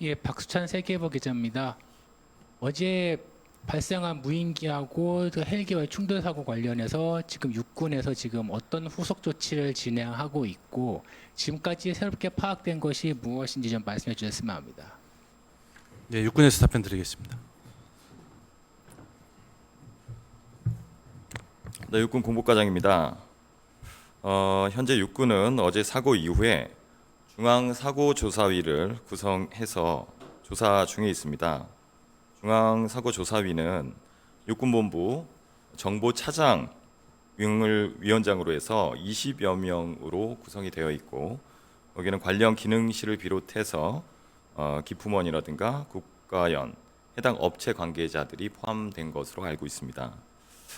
예, 박수찬 세계보 기자입니다. 어제 발생한 무인기하고 그 헬기와의 충돌 사고 관련해서 지금 육군에서 지금 어떤 후속 조치를 진행하고 있고 지금까지 새롭게 파악된 것이 무엇인지 좀 말씀해 주셨으면 합니다. 네, 육군에서 답변 드리겠습니다. 네, 육군 공보과장입니다. 현재 육군은 어제 사고 이후에 중앙사고조사위를 구성해서 조사 중에 있습니다. 중앙사고조사위는 육군본부 정보차장 을 위원장으로 해서 20여 명으로 구성이 되어 있고, 여기는 관련 기능실을 비롯해서 기품원이라든가 국가연, 해당 업체 관계자들이 포함된 것으로 알고 있습니다.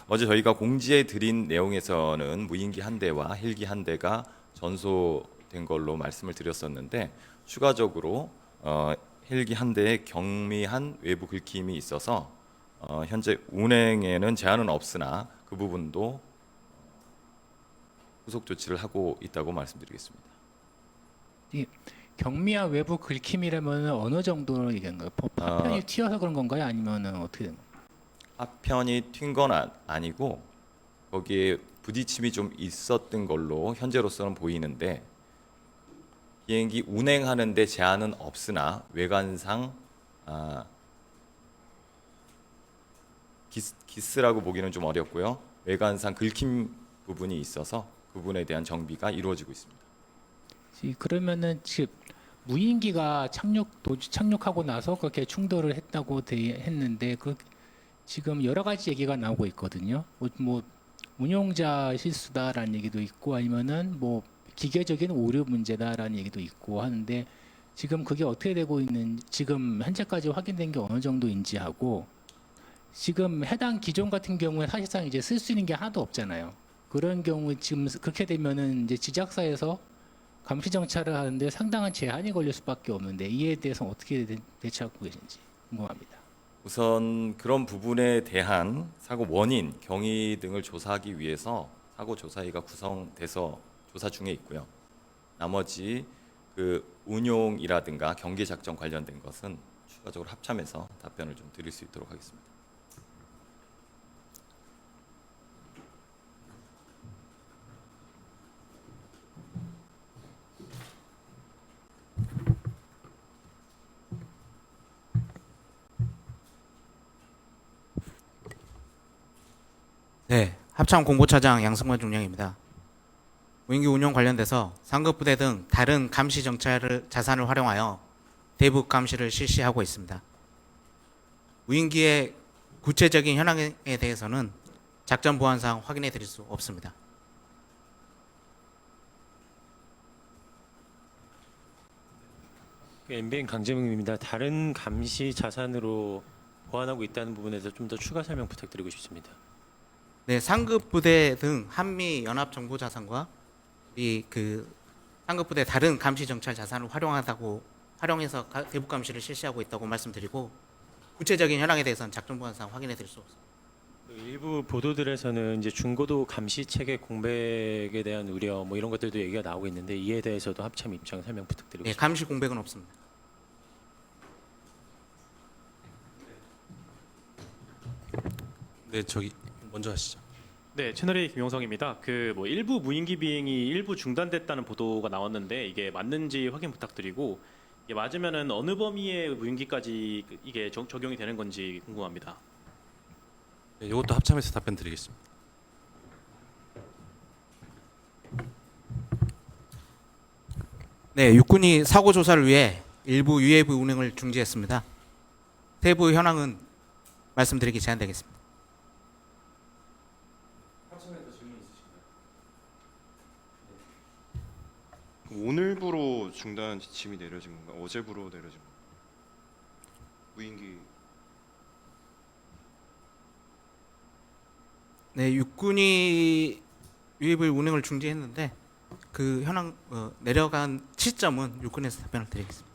어제 저희가 공지해 드린 내용에서는 무인기 한 대와 헬기 한 대가 전소된 걸로 말씀을 드렸었는데, 추가적으로 헬기 한 대에 경미한 외부 긁힘이 있어서 현재 운행에는 제한은 없으나 그 부분도 후속 조치를 하고 있다고 말씀드리겠습니다. 이 경미한 외부 긁힘이라면 어느 정도로 얘기한 거예요? 파편이 튀어서 그런 건가요? 아니면 어떻게 된 건가요? 파편이 튄 건 아니고 거기에 부딪힘이 좀 있었던 걸로 현재로서는 보이는데, 비행기 운행하는데 제한은 없으나 외관상 기스라고 보기는 좀 어렵고요. 외관상 긁힘 부분이 있어서 그 부분에 대한 정비가 이루어지고 있습니다. 그러면은 지금 무인기가 착륙하고 나서 그렇게 충돌을 했다고 했는데 그 지금 여러 가지 얘기가 나오고 있거든요. 뭐 운용자 실수다라는 얘기도 있고 아니면은 뭐 기계적인 오류 문제다라는 얘기도 있고 하는데 지금 그게 어떻게 되고 있는 지금 현재까지 확인된 게 어느 정도인지 하고 지금 해당 기종 같은 경우에 사실상 이제 쓸 수 있는 게 하나도 없잖아요. 그런 경우 지금 그렇게 되면은 이제 제작사에서 감시 정찰을 하는데 상당한 제한이 걸릴 수밖에 없는데 이에 대해서 어떻게 대처하고 계신지 궁금합니다. 우선 그런 부분에 대한 사고 원인, 경위 등을 조사하기 위해서 사고 조사위가 구성돼서 조사 중에 있고요. 나머지 그 운용이라든가 경계 작전 관련된 것은 추가적으로 합참해서 답변을 좀 드릴 수 있도록 하겠습니다. 네, 합참 공보차장 양승만 중령입니다. 무인기 운용 관련돼서 상급 부대 등 다른 감시 정찰을 자산을 활용하여 대북 감시를 실시하고 있습니다. 무인기의 구체적인 현황에 대해서는 작전 보안상 확인해 드릴 수 없습니다. MBN 강재문입니다. 다른 감시 자산으로 보완하고 있다는 부분에 대해서 좀 더 추가 설명 부탁드리고 싶습니다. 네, 상급 부대 등 한미 연합 정보 자산과 우리 상급 부대 다른 감시 정찰 자산을 활용해서 대북 감시를 실시하고 있다고 말씀드리고, 구체적인 현황에 대해서는 작전 보안상 확인해 드릴 수 없습니다. 일부 보도들에서는 이제 중고도 감시 체계 공백에 대한 우려 뭐 이런 것들도 얘기가 나오고 있는데 이에 대해서도 합참 입장 설명 부탁드리고 네, 싶습니다. 감시 공백은 없습니다. 네, 저기 먼저 하시죠. 네, 채널A 김용성입니다. 그 뭐 일부 무인기 비행이 일부 중단됐다는 보도가 나왔는데 이게 맞는지 확인 부탁드리고, 이게 맞으면은 어느 범위의 무인기까지 이게 적용이 되는 건지 궁금합니다. 네, 이것도 합참에서 답변 드리겠습니다. 네, 육군이 사고 조사를 위해 일부 UAV 운행을 중지했습니다. 세부 현황은 말씀드리기 제한되겠습니다. 오늘부로 중단 지침이 내려진 건가? 어제부로 내려진 건가? 무인기 네, 육군이 UAV 운행을 중지했는데 그 현황 내려간 시점은 육군에서 답변을 드리겠습니다.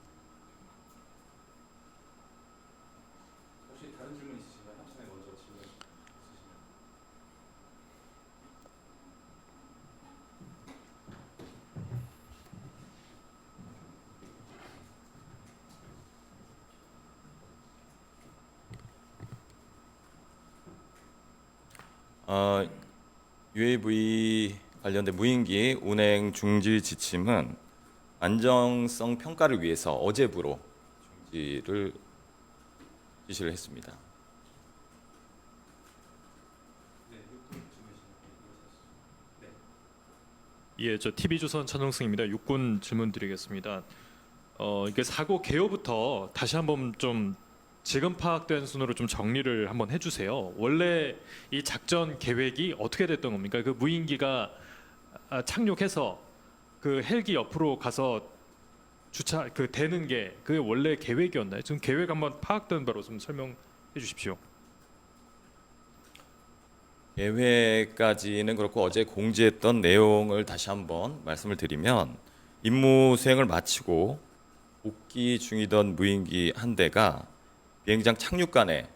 UAV 관련된 무인기 운행 중지 지침은 안정성 평가를 위해서 어제부로 중지를 지시를 했습니다. 예, 저 TV조선 차정승입니다. 육군 질문 드리겠습니다. 이게 사고 개요부터 다시 한번 좀 지금 파악된 순으로 좀 정리를 한번 해주세요. 원래 이 작전 계획이 어떻게 됐던 겁니까? 그 무인기가 착륙해서 그 헬기 옆으로 가서 주차 그 대는 게 그게 원래 계획이었나요? 지금 계획 한번 파악된 바로 좀 설명해 주십시오. 계획까지는 그렇고 어제 공지했던 내용을 다시 한번 말씀을 드리면 임무 수행을 마치고 복귀 중이던 무인기 한 대가 비행장 착륙간에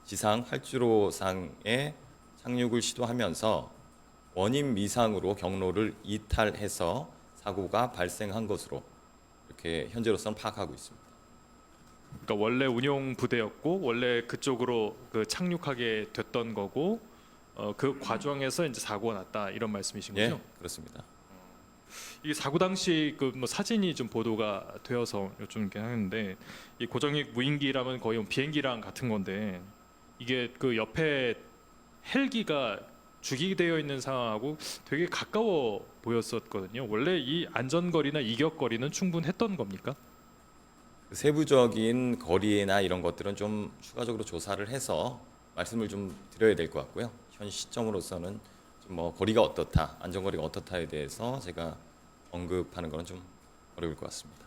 지상 활주로상에 착륙을 시도하면서 원인 미상으로 경로를 이탈해서 사고가 발생한 것으로 이렇게 현재로서는 파악하고 있습니다. 그러니까 원래 운용 부대였고 원래 그쪽으로 그 착륙하게 됐던 거고 그 과정에서 이제 사고가 났다 이런 말씀이신 거죠? 예, 그렇습니다. 이게 사고 당시 그 뭐 사진이 좀 보도가 되어서 여쭙긴 하는데 이 고정익 무인기라면 거의 뭐 비행기랑 같은 건데 이게 그 옆에 헬기가 주기되어 있는 상황하고 되게 가까워 보였었거든요. 원래 이 안전거리나 이격거리는 충분했던 겁니까? 세부적인 거리나 이런 것들은 좀 추가적으로 조사를 해서 말씀을 좀 드려야 될 것 같고요. 현 시점으로서는 좀 뭐 거리가 어떻다, 안전거리가 어떻다에 대해서 제가 언급하는 거는 좀 어려울 것 같습니다.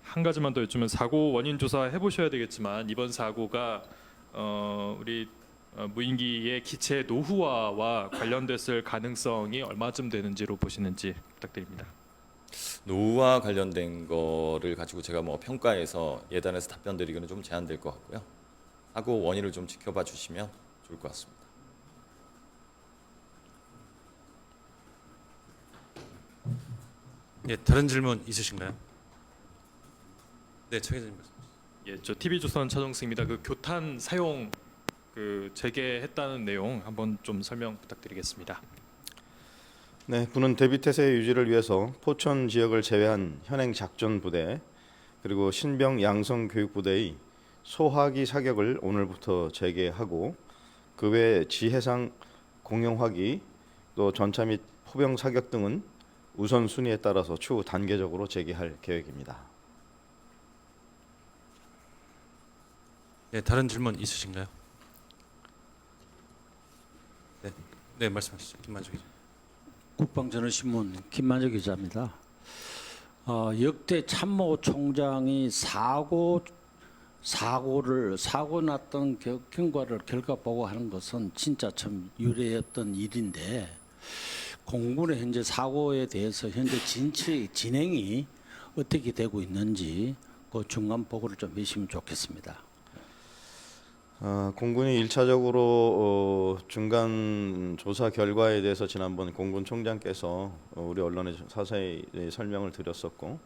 한 가지만 더 여쭈면 사고 원인 조사 해보셔야 되겠지만 이번 사고가 우리 무인기의 기체 노후화와 관련됐을 가능성이 얼마쯤 되는지로 보시는지 부탁드립니다. 노후와 관련된 거를 가지고 제가 뭐 평가해서 예단해서 답변 드리기는 좀 제한될 것 같고요. 사고 원인을 좀 지켜봐 주시면 좋을 것 같습니다. 예, 다른 질문 있으신가요? 네, 차 기자님 말씀. 예, 저 TV조선 차정승입니다. 그 교탄 사용 그 재개했다는 내용 한번 좀 설명 부탁드리겠습니다. 네, 군은 대비태세 유지를 위해서 포천 지역을 제외한 현행 작전 부대 그리고 신병 양성 교육부대의 소화기 사격을 오늘부터 재개하고 그 외 지해상 공용화기 또 전차 및 포병 사격 등은 우선순위에 따라서 추후 단계적으로 재개할 계획입니다. 네, 다른 질문 있으신가요? 네, 네 말씀하시죠, 김만주 기자. 국방전언신문 김만주 기자입니다. 역대 참모총장이 사고 났던 경과를 결과 보고하는 것은 진짜 참 유례했던 일인데 공군의 현재 사고에 대해서 현재 진행이 어떻게 되고 있는지 그 중간 보고를 좀 해주시면 좋겠습니다. 공군이 1차적으로 중간 조사 결과에 대해서 지난번 공군 총장께서 우리 언론에 자세히 설명을 드렸었고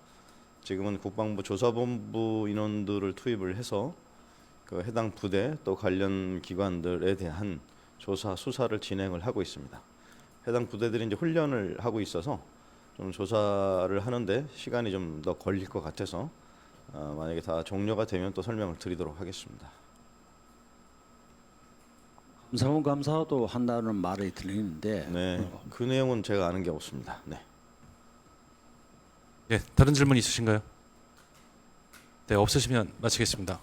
지금은 국방부 조사본부 인원들을 투입을 해서 그 해당 부대 또 관련 기관들에 대한 조사 수사를 진행을 하고 있습니다. 해당 부대들이 이제 훈련을 하고 있어서 좀 조사를 하는데 시간이 좀 더 걸릴 것 같아서 만약에 다 종료가 되면 또 설명을 드리도록 하겠습니다. 감사원 감사도 한다는 말이 들리는데 네, 그 내용은 제가 아는 게 없습니다. 네. 네, 다른 질문 있으신가요? 네, 없으시면 마치겠습니다.